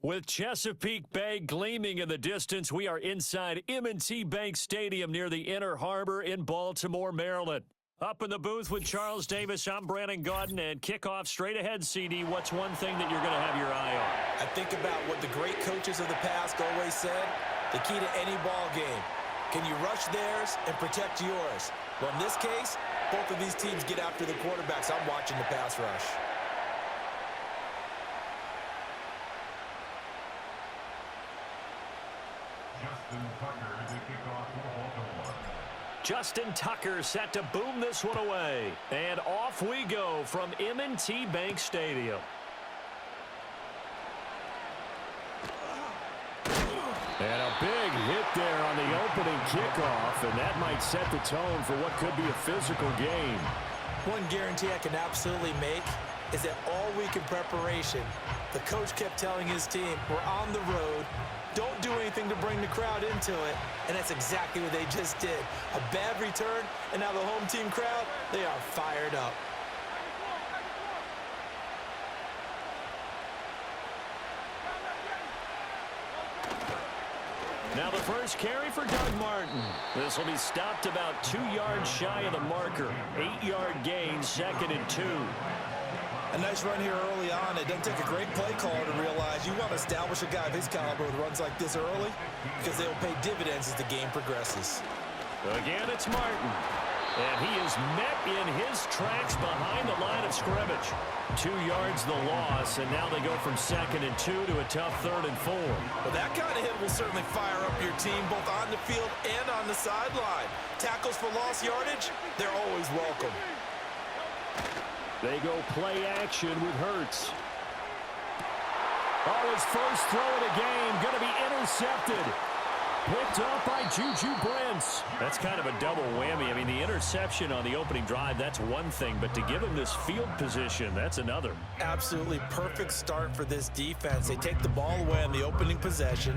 With Chesapeake Bay gleaming in the distance, we are inside M&T Bank Stadium near the Inner Harbor in Baltimore, Maryland. Up in the booth with Charles Davis, I'm Brandon Gaudin, and kickoff straight ahead, CD. What's one thing that you're going to have your eye on? I think about what the great coaches of the past always said, the key to any ball game. Can you rush theirs and protect yours? Well, in this case, both of these teams get after the quarterbacks. I'm watching the pass rush. Justin Tucker set to boom this one away. And off we go from M&T Bank Stadium. And a big hit there on the opening kickoff, and that might set the tone for what could be a physical game. One guarantee I can absolutely make is that all week in preparation, the coach kept telling his team, we're on the road, don't do anything to bring the crowd into it, and that's exactly what they just did. A bad return, and now the home team crowd, they are fired up. Now the first carry for Doug Martin. This will be stopped about 2 yards shy of the marker. 8-yard gain, 2nd and 2. A nice run here early on. It doesn't take a great play caller to realize you want to establish a guy of his caliber with runs like this early because they will pay dividends as the game progresses. Again, it's Martin. And he is met in his tracks behind the line of scrimmage. 2 yards the loss, and now they go from 2nd and 2 to a tough 3rd and 4. Well, that kind of hit will certainly fire up your team both on the field and on the sideline. Tackles for lost yardage, they're always welcome. They go play action with Hurts. Oh, his first throw of the game going to be intercepted. Picked up by Juju Brents. That's kind of a double whammy. I mean, the interception on the opening drive, that's one thing, but to give him this field position, that's another. Absolutely perfect start for this defense. They take the ball away on the opening possession.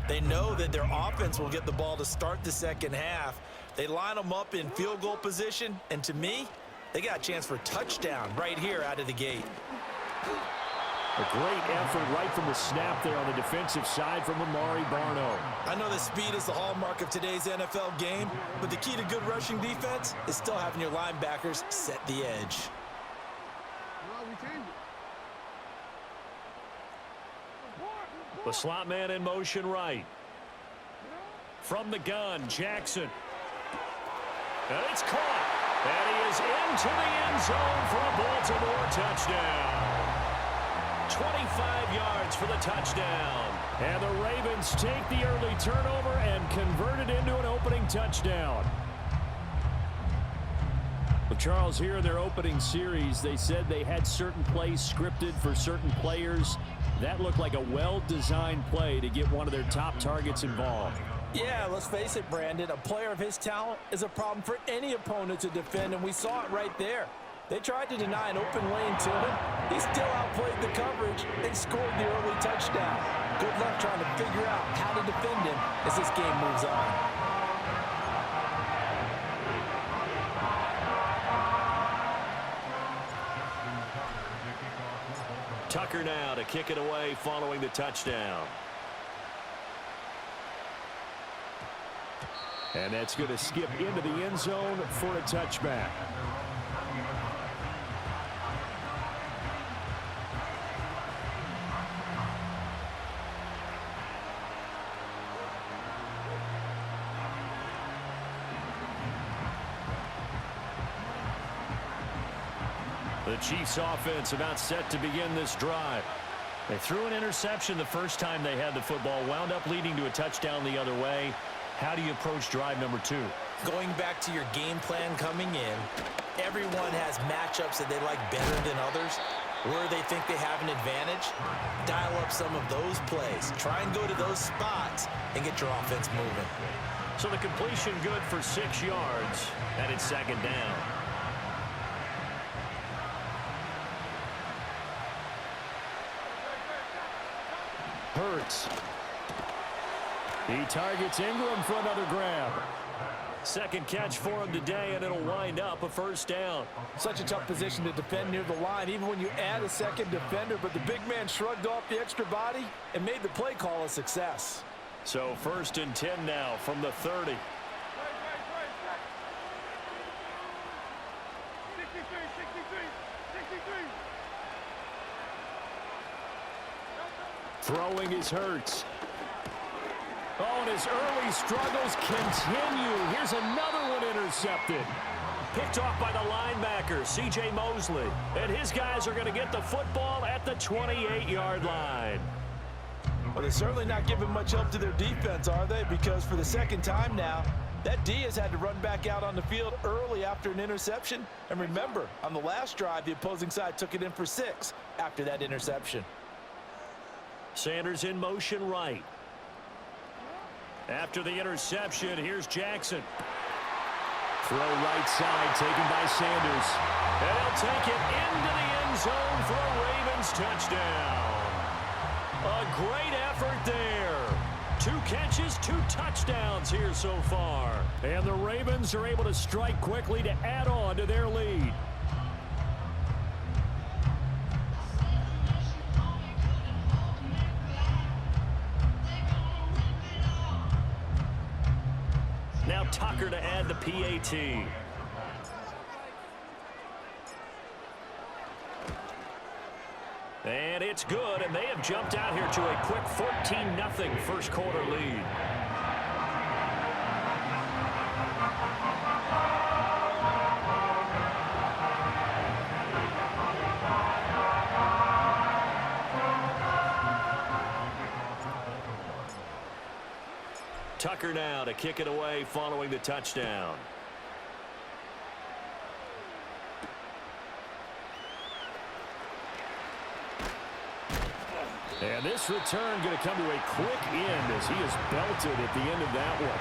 They know that their offense will get the ball to start the second half. They line them up in field goal position, and to me, they got a chance for a touchdown right here out of the gate. A great effort right from the snap there on the defensive side from Amari Barno. I know that speed is the hallmark of today's NFL game, but the key to good rushing defense is still having your linebackers set the edge. The slot man in motion right. From the gun, Jackson. And it's caught. And he is into the end zone for a Baltimore touchdown. 25 yards for the touchdown. And the Ravens take the early turnover and convert it into an opening touchdown. Well, Charles, here in their opening series, they said they had certain plays scripted for certain players. That looked like a well-designed play to get one of their top targets involved. Yeah, let's face it, Brandon. A player of his talent is a problem for any opponent to defend, and we saw it right there. They tried to deny an open lane to him. He still outplayed the coverage and scored the early touchdown. Good luck trying to figure out how to defend him as this game moves on. Tucker now to kick it away following the touchdown. And that's going to skip into the end zone for a touchback. The Chiefs offense about set to begin this drive. They threw an interception the first time they had the football, wound up leading to a touchdown the other way. How do you approach drive number 2? Going back to your game plan coming in, everyone has matchups that they like better than others. Where they think they have an advantage, dial up some of those plays. Try and go to those spots and get your offense moving. So the completion good for 6 yards, and it's 2nd down. Hurts. He targets Ingram for another grab. Second catch for him today, and it'll wind up a first down. Such a tough position to defend near the line, even when you add a second defender, but the big man shrugged off the extra body and made the play call a success. So 1st and 10 now from the 30. Throwing is Hurts. Oh, and his early struggles continue. Here's another one intercepted. Picked off by the linebacker, C.J. Mosley. And his guys are going to get the football at the 28-yard line. Well, they're certainly not giving much help to their defense, are they? Because for the second time now, that D has had to run back out on the field early after an interception. And remember, on the last drive, the opposing side took it in for 6 after that interception. Sanders in motion right. After the interception, here's Jackson. Throw right side taken by Sanders. And he'll take it into the end zone for a Ravens touchdown. A great effort there. 2 catches, 2 touchdowns here so far. And the Ravens are able to strike quickly to add on to their lead. Now Tucker to add the PAT. And it's good, and they have jumped out here to a quick 14-0 first quarter lead. Tucker now to kick it away following the touchdown. And this return going to come to a quick end as he is belted at the end of that one.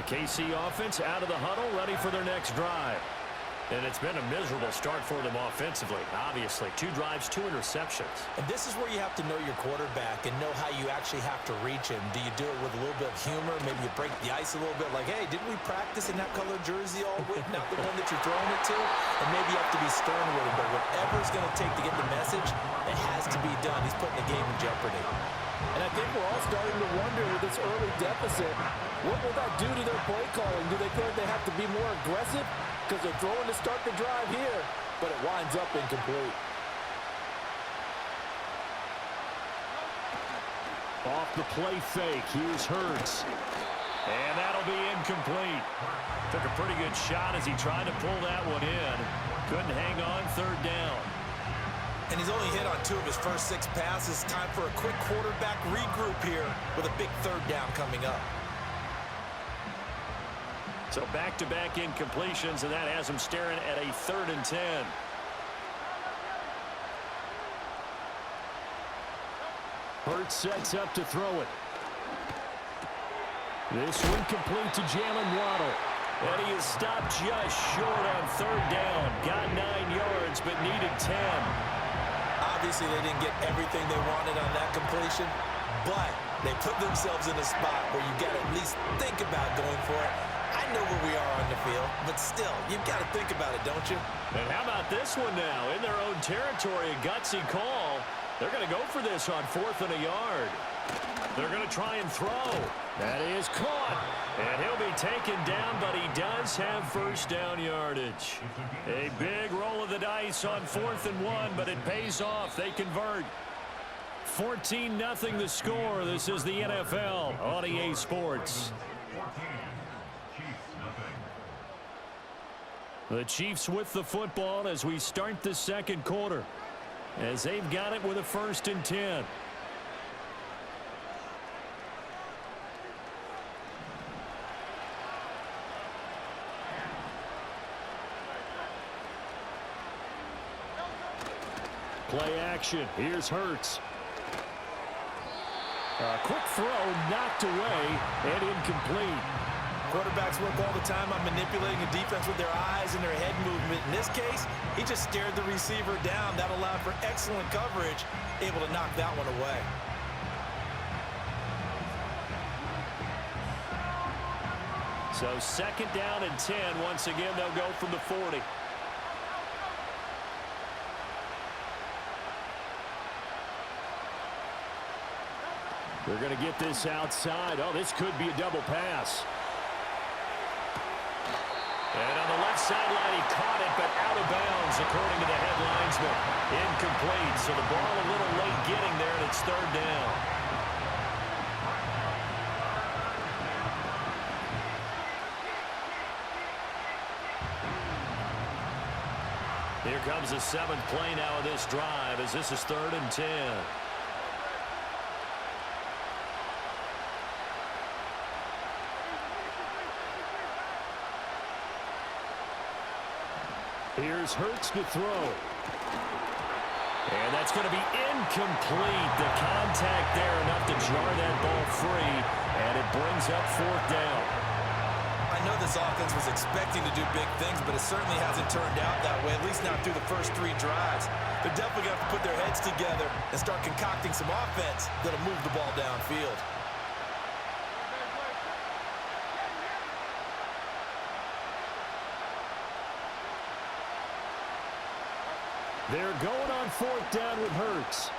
KC offense out of the huddle, ready for their next drive. And it's been a miserable start for them offensively. Obviously, 2 drives, 2 interceptions. And this is where you have to know your quarterback and know how you actually have to reach him. Do you do it with a little bit of humor? Maybe you break the ice a little bit like, hey, didn't we practice in that colored jersey all week? Not the one that you're throwing it to. And maybe you have to be stern with him. But whatever it's going to take to get the message, it has to be done. He's putting the game in jeopardy. And I think we're all starting to wonder with this early deficit, what will that do to their play calling? Do they feel like they have to be more aggressive? Because they're throwing to start the drive here, but it winds up incomplete. Off the play fake, here's Hurts. And that'll be incomplete. Took a pretty good shot as he tried to pull that one in. Couldn't hang on, 3rd down. And he's only hit on 2 of his first 6 passes. Time for a quick quarterback regroup here with a big 3rd down coming up. So back-to-back incompletions, and that has him staring at a 3rd and 10. Hurts sets up to throw it. This one complete to Jalen Waddle. And he is stopped just short on 3rd down. Got 9 yards, but needed 10. Obviously, they didn't get everything they wanted on that completion, but they put themselves in a spot where you got to at least think about going for it. I know where we are on the field, but still, you've got to think about it, don't you? And how about this one now? In their own territory, a gutsy call. They're going to go for this on 4th and a yard. They're going to try and throw. That is caught. And he'll be taken down, but he does have first down yardage. A big roll of the dice on 4th and 1, but it pays off. They convert. 14-0 the score. This is the NFL on EA Sports. The Chiefs with the football as we start the second quarter, as they've got it with a 1st and 10. Play action. Here's Hurts. A quick throw knocked away and incomplete. Quarterbacks work all the time on manipulating a defense with their eyes and their head movement. In this case, he just stared the receiver down. That allowed for excellent coverage, able to knock that one away. So 2nd down and 10. Once again, they'll go from the 40. They're going to get this outside. Oh, this could be a double pass. And on the left sideline, he caught it, but out of bounds, according to the head linesman. Incomplete, so the ball a little late getting there, and it's 3rd down. Here comes the 7th play now of this drive, as this is 3rd and 10. Here's Hurts to throw. And that's going to be incomplete. The contact there enough to jar that ball free, and it brings up 4th down. I know this offense was expecting to do big things, but it certainly hasn't turned out that way, at least not through the first 3 drives. They're definitely going to have to put their heads together and start concocting some offense that'll move the ball downfield. They're going on 4th down with Hurts.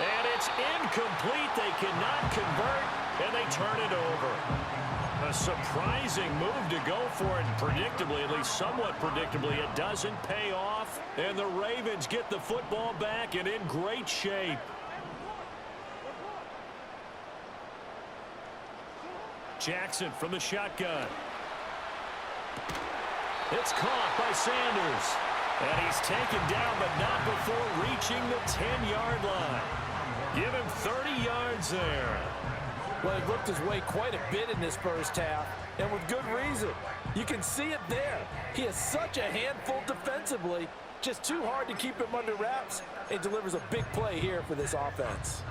And it's incomplete. They cannot convert, and they turn it over. A surprising move to go for it, and predictably, at least somewhat predictably, it doesn't pay off. And the Ravens get the football back and in great shape. Jackson from the shotgun. It's caught by Sanders. And he's taken down, but not before reaching the 10-yard line. Give him 30 yards there. Well, he worked his way quite a bit in this first half, and with good reason. You can see it there. He is such a handful defensively, just too hard to keep him under wraps, and delivers a big play here for this offense.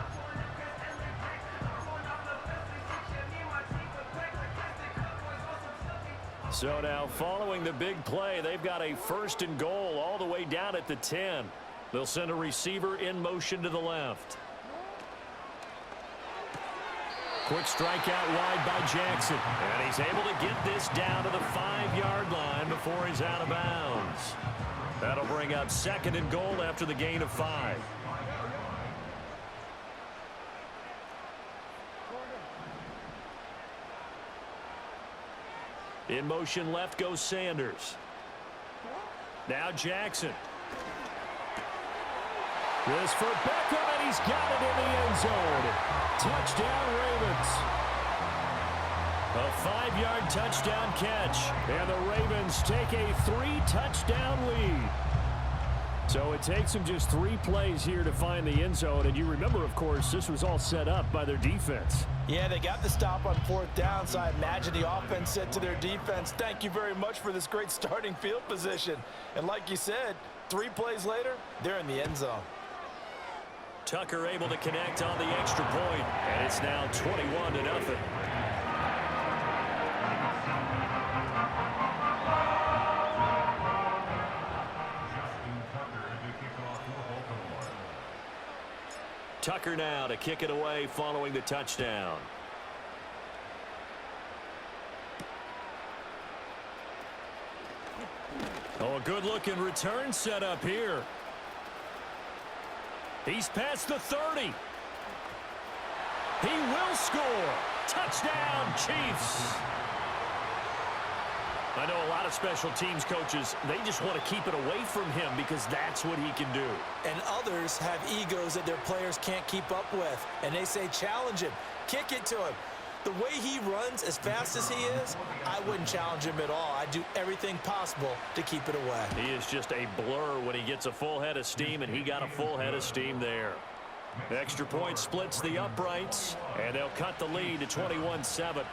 So now, following the big play, they've got a 1st and goal all the way down at the 10. They'll send a receiver in motion to the left. Quick strike out wide by Jackson. And he's able to get this down to the 5-yard line before he's out of bounds. That'll bring up 2nd and goal after the gain of 5. In motion left goes Sanders. Now Jackson. This for Beckham, and he's got it in the end zone. Touchdown, Ravens. A 5-yard touchdown catch, and the Ravens take a 3-touchdown lead. So it takes them just 3 plays here to find the end zone. And you remember, of course, this was all set up by their defense. Yeah, they got the stop on 4th down, so I imagine the offense said to their defense, thank you very much for this great starting field position. And like you said, 3 plays later, they're in the end zone. Tucker able to connect on the extra point, and it's now 21-0. Tucker now to kick it away following the touchdown. Oh, a good-looking return set up here. He's past the 30. He will score. Touchdown, Chiefs. I know a lot of special teams coaches, they just want to keep it away from him because that's what he can do. And others have egos that their players can't keep up with. And they say, challenge him, kick it to him. The way he runs as fast as he is, I wouldn't challenge him at all. I'd do everything possible to keep it away. He is just a blur when he gets a full head of steam, and he got a full head of steam there. The extra point splits the uprights, and they'll cut the lead to 21-7.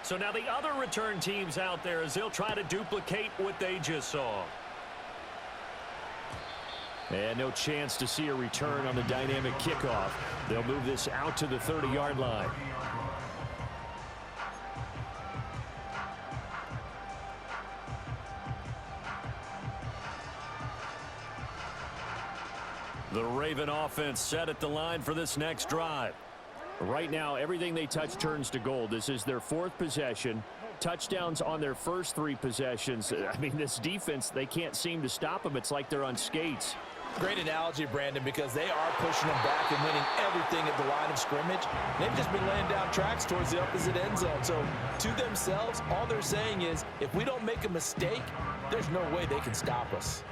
So now the other return teams out there as they'll try to duplicate what they just saw. And no chance to see a return on the dynamic kickoff. They'll move this out to the 30-yard line. The Raven offense set at the line for this next drive. Right now, everything they touch turns to gold. This is their 4th possession. Touchdowns on their first 3 possessions. I mean, this defense, they can't seem to stop them. It's like they're on skates. Great analogy, Brandon, because they are pushing them back and winning everything at the line of scrimmage. They've just been laying down tracks towards the opposite end zone. So, to themselves, all they're saying is, if we don't make a mistake, there's no way they can stop us.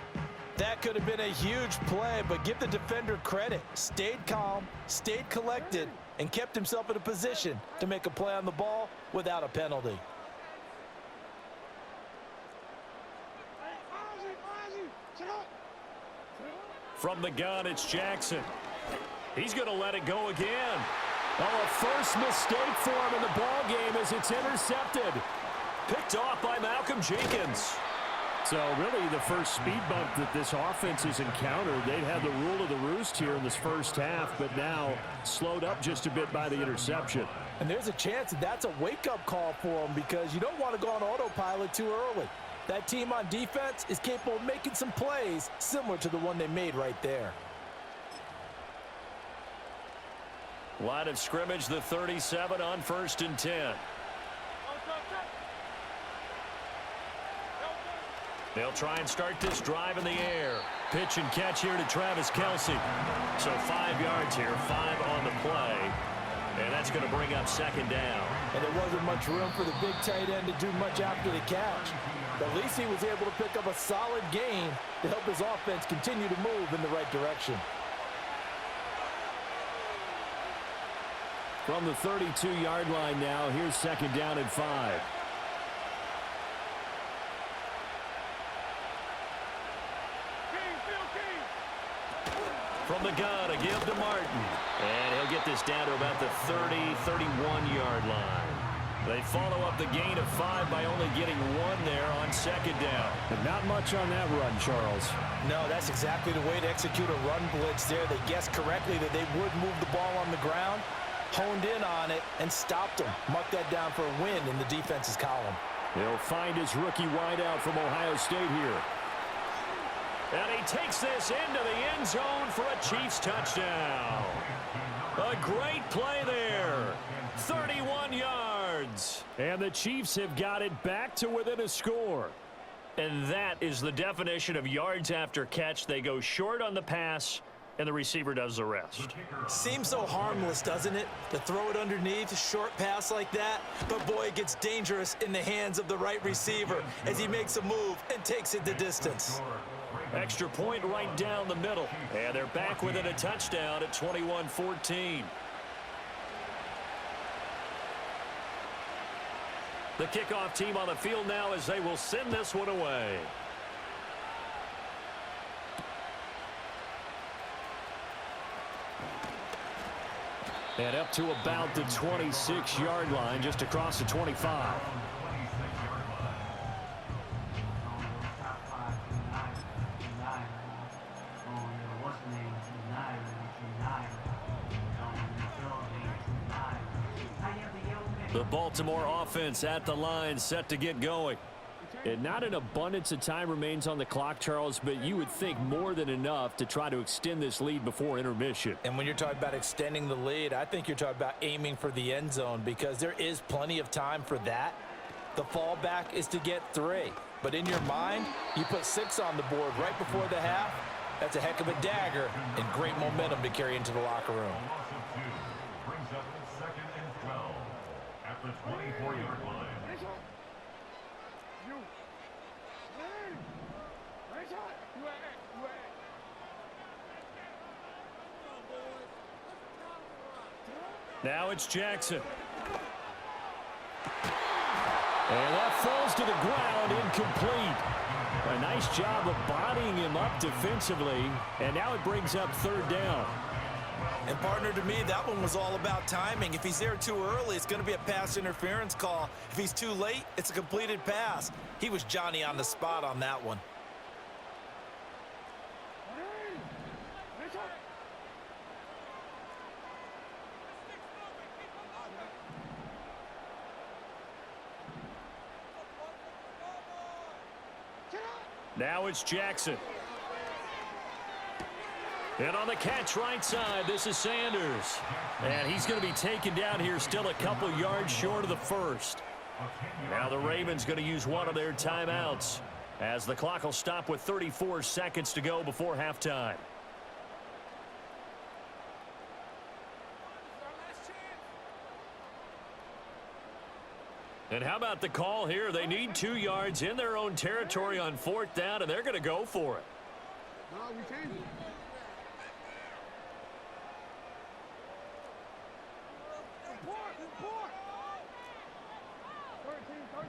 That could have been a huge play, but give the defender credit. Stayed calm, stayed collected, and kept himself in a position to make a play on the ball without a penalty. From the gun, it's Jackson. He's going to let it go again. Oh, a first mistake for him in the ball game as it's intercepted. Picked off by Malcolm Jenkins. So really the first speed bump that this offense has encountered. They've had the rule of the roost here in this first half, but now slowed up just a bit by the interception. And there's a chance that that's a wake-up call for them because you don't want to go on autopilot too early. That team on defense is capable of making some plays similar to the one they made right there. Line of scrimmage, the 37 on 1st and 10. They'll try and start this drive in the air. Pitch and catch here to Travis Kelce. So 5 yards here, 5 on the play. And that's going to bring up 2nd down. And there wasn't much room for the big tight end to do much after the catch. But at least he was able to pick up a solid gain to help his offense continue to move in the right direction. From the 32-yard line now, here's 2nd down and 5. From the gun, a give to Martin. And he'll get this down to about the 30, 31-yard line. They follow up the gain of 5 by only getting 1 there on 2nd down. And not much on that run, Charles. No, that's exactly the way to execute a run blitz there. They guessed correctly that they would move the ball on the ground, honed in on it, and stopped them. Marked that down for a win in the defense's column. He'll find his rookie wideout from Ohio State here. And he takes this into the end zone for a Chiefs touchdown. A great play there. 31 yards. And the Chiefs have got it back to within a score. And that is the definition of yards after catch. They go short on the pass, and the receiver does the rest. Seems so harmless, doesn't it? To throw it underneath, a short pass like that. But boy, it gets dangerous in the hands of the right receiver as he makes a move and takes it the distance. Extra point right down the middle. And they're back within a touchdown at 21-14. The kickoff team on the field now as they will send this one away. And up to about the 26-yard line, just across the 25. The Baltimore offense at the line, set to get going. And not an abundance of time remains on the clock, Charles, but you would think more than enough to try to extend this lead before intermission. And when you're talking about extending the lead, I think you're talking about aiming for the end zone because there is plenty of time for that. The fallback is to get 3. But in your mind, you put 6 on the board right before the half. That's a heck of a dagger and great momentum to carry into the locker room. Brings up 2nd and 12 at the 24-yard line. Now it's Jackson. And that falls to the ground, incomplete. A nice job of bodying him up defensively, and now it brings up 3rd down. And partner, to me, that one was all about timing. If he's there too early, it's going to be a pass interference call. If he's too late, it's a completed pass. He was Johnny on the spot on that one. Now it's Jackson. And on the catch right side, this is Sanders. And he's going to be taken down here still a couple yards short of the first. Now the Ravens going to use one of their timeouts as the clock will stop with 34 seconds to go before halftime. And how about the call here? They need 2 yards in their own territory on 4th down, and they're going to go for it. No, we changed it. Report. 13.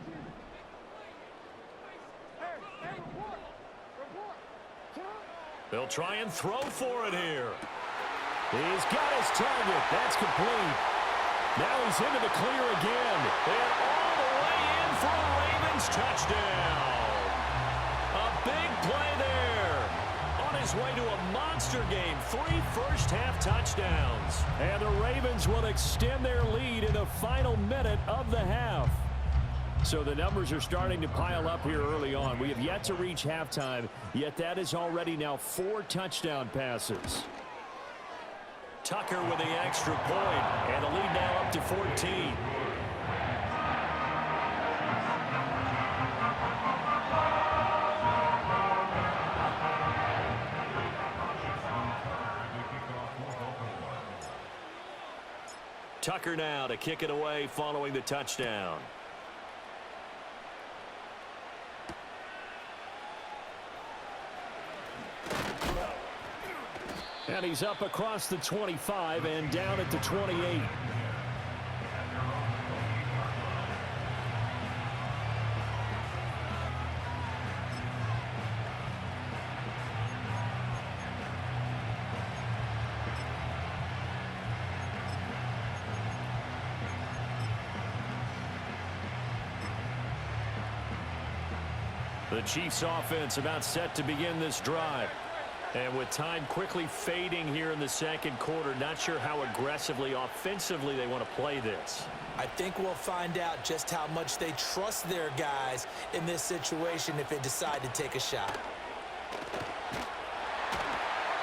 Hey, report. They'll try and throw for it here. He's got his target. That's complete. Now he's into the clear again. And all the way in for a Ravens touchdown. A big play there. On his way to a monster game. 3 first-half touchdowns. And the Ravens will extend their lead in the final minute of the half. So the numbers are starting to pile up here early on. We have yet to reach halftime, yet that is already now 4 touchdown passes. Tucker with the extra point, and the lead now up to 14. Tucker now to kick it away following the touchdown. And he's up across the 25 and down at the 28. The Chiefs offense about set to begin this drive. And with time quickly fading here in the second quarter, not sure how aggressively, offensively they want to play this. I think we'll find out just how much they trust their guys in this situation if they decide to take a shot.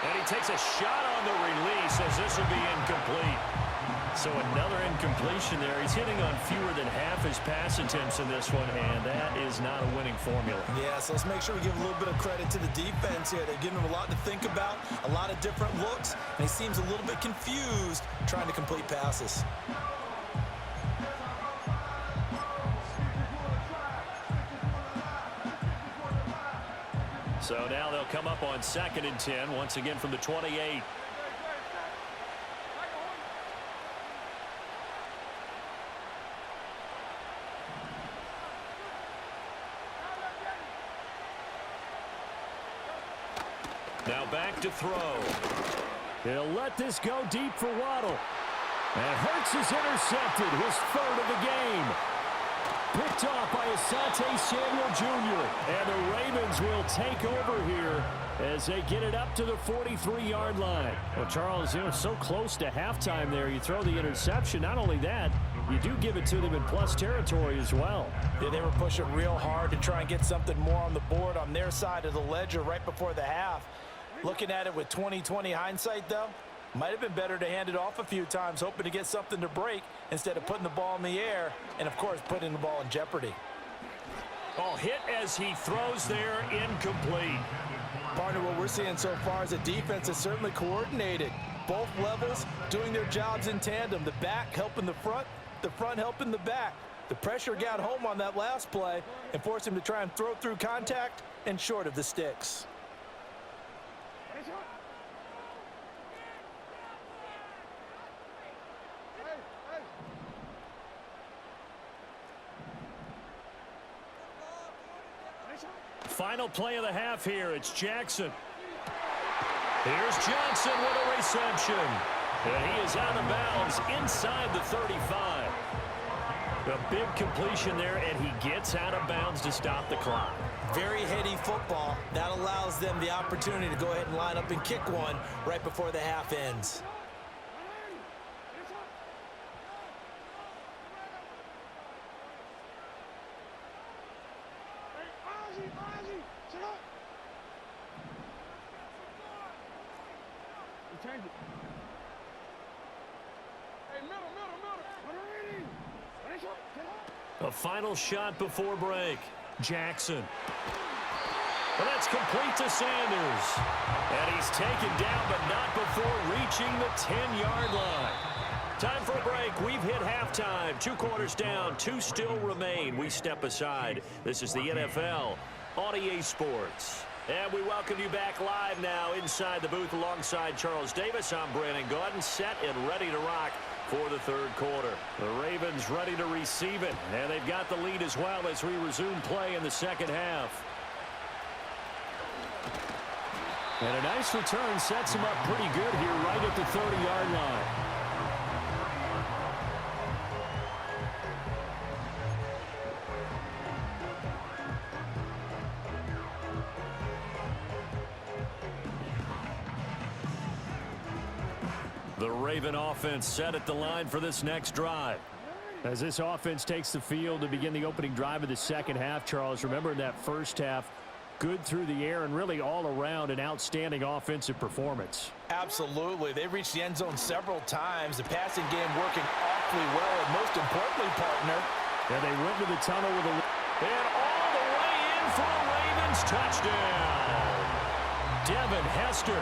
And he takes a shot on the release as this will be incomplete. So another incompletion there. He's hitting on fewer than half his pass attempts in this one, and that is not a winning formula. Yeah, so let's make sure we give a little bit of credit to the defense here. They're giving him a lot to think about, a lot of different looks, and he seems a little bit confused trying to complete passes. So now they'll come up on 2nd and 10, once again from the 28. Now back to throw. He'll let this go deep for Waddle. And Hurts is intercepted, his 3rd of the game. Picked off by Asante Samuel Jr. And the Ravens will take over here as they get it up to the 43-yard line. Well, Charles, so close to halftime there. You throw the interception. Not only that, you do give it to them in plus territory as well. Yeah, they were pushing real hard to try and get something more on the board on their side of the ledger right before the half. Looking at it with 20/20 hindsight, though, might have been better to hand it off a few times, hoping to get something to break instead of putting the ball in the air and, of course, putting the ball in jeopardy. Oh, hit as he throws there, incomplete. Partner, what we're seeing so far is a defense that's certainly coordinated. Both levels doing their jobs in tandem. The back helping the front helping the back. The pressure got home on that last play and forced him to try and throw through contact and short of the sticks. Final play of the half here. It's Jackson. Here's Johnson with a reception. And he is out of bounds inside the 35. A big completion there, and he gets out of bounds to stop the clock. Very heady football. That allows them the opportunity to go ahead and line up and kick one right before the half ends. change it. Hey, middle. A final shot before break. Jackson. Well, that's complete to Sanders. And he's taken down, but not before reaching the 10-yard line. Time for a break. We've hit halftime. 2 quarters down. 2 still remain. We step aside. This is the NFL on EA Sports. And we welcome you back live now inside the booth alongside Charles Davis. I'm Brandon Gaudin, set and ready to rock for the third quarter. The Ravens ready to receive it, and they've got the lead as well as we resume play in the second half. And a nice return sets him up pretty good here right at the 30-yard line. The Raven offense set at the line for this next drive. As this offense takes the field to begin the opening drive of the second half, Charles, remember in that first half, good through the air and really all around an outstanding offensive performance. Absolutely. They reached the end zone several times. The passing game working awfully well, and most importantly, partner. And they went to the tunnel with a... And all the way in for a Ravens touchdown. Devin Hester,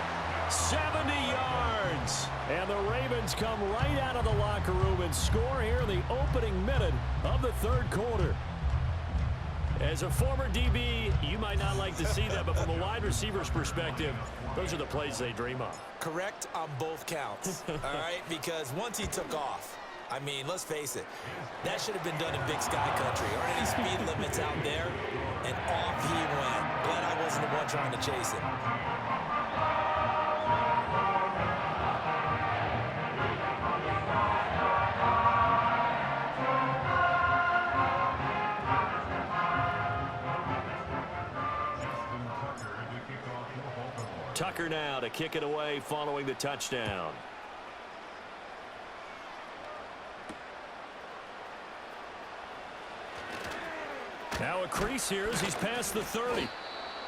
70 yards. And the Ravens come right out of the locker room and score here in the opening minute of the third quarter. As a former DB, you might not like to see that, but from a wide receiver's perspective, those are the plays they dream of. Correct on both counts, all right? Because once he took off, I mean, let's face it, that should have been done in Big Sky Country. Aren't any speed limits out there? And off he went. Glad I wasn't the one trying to chase him. Tucker now to kick it away following the touchdown. Now a crease here as he's past the 30.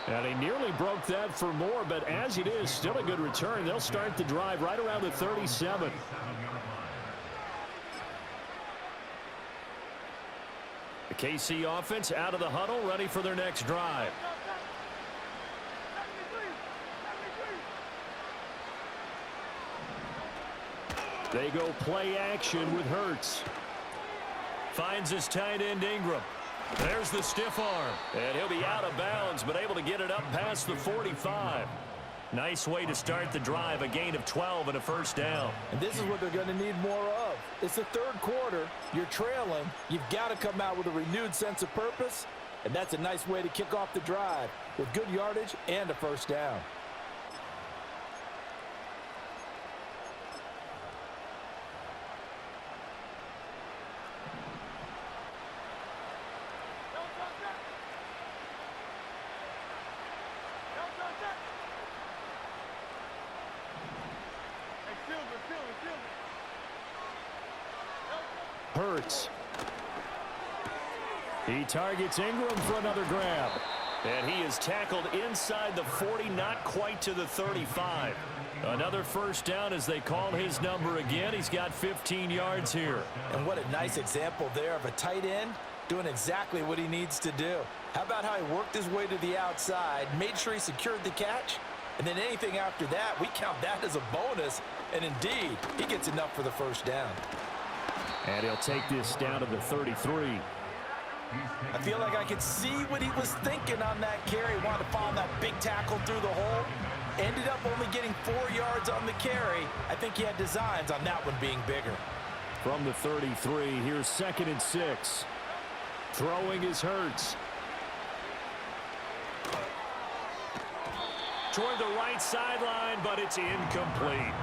And he nearly broke that for more, but as it is, still a good return. They'll start the drive right around the 37. The KC offense out of the huddle, ready for their next drive. They go play action with Hurts. Finds his tight end Ingram. There's the stiff arm. And he'll be out of bounds, but able to get it up past the 45. Nice way to start the drive, a gain of 12 and a first down. And this is what they're going to need more of. It's the third quarter. You're trailing. You've got to come out with a renewed sense of purpose. And that's a nice way to kick off the drive with good yardage and a first down. Hurts. He targets Ingram for another grab. And he is tackled inside the 40, not quite to the 35. Another first down as they call his number again. He's got 15 yards here. And what a nice example there of a tight end doing exactly what he needs to do. How about how he worked his way to the outside, made sure he secured the catch, and then anything after that, we count that as a bonus. And indeed, he gets enough for the first down. And he'll take this down to the 33. I feel like I could see what he was thinking on that carry. Wanted to follow that big tackle through the hole. Ended up only getting 4 yards on the carry. I think he had designs on that one being bigger. From the 33, here's 2nd and 6. Throwing is Hurts. Toward the right sideline, but it's incomplete.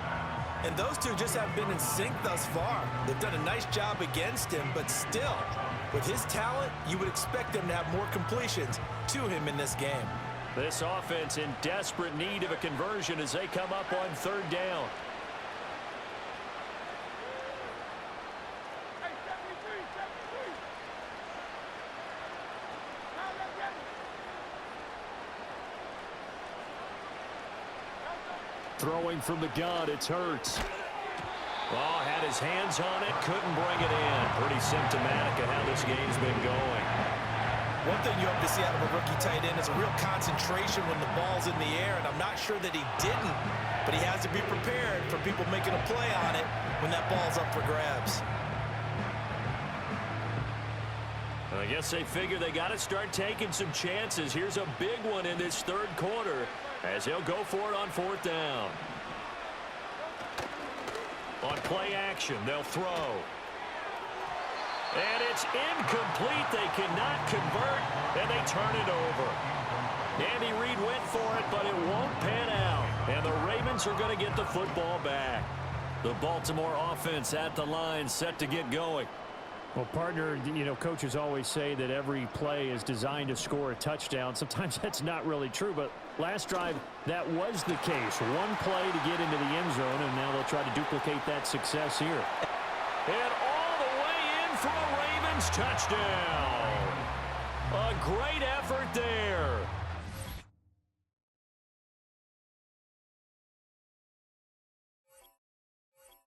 And those two just have been in sync thus far. They've done a nice job against him, but still, with his talent, you would expect them to have more completions to him in this game. This offense in desperate need of a conversion as they come up on 3rd down. Throwing from the gun, it's Hurts. Oh, had his hands on it, couldn't bring it in. Pretty symptomatic of how this game's been going. One thing you hope to see out of a rookie tight end is a real concentration when the ball's in the air, and I'm not sure that he didn't, but he has to be prepared for people making a play on it when that ball's up for grabs. I guess they figure they got to start taking some chances. Here's a big one in this third quarter as he'll go for it on fourth down. On play action, they'll throw. And it's incomplete. They cannot convert, and they turn it over. Andy Reid went for it, but it won't pan out. And the Ravens are going to get the football back. The Baltimore offense at the line, set to get going. Well, partner, you know, coaches always say that every play is designed to score a touchdown. Sometimes that's not really true, but last drive, that was the case. One play to get into the end zone, and now they'll try to duplicate that success here. And all the way in for a Ravens touchdown. A great effort there.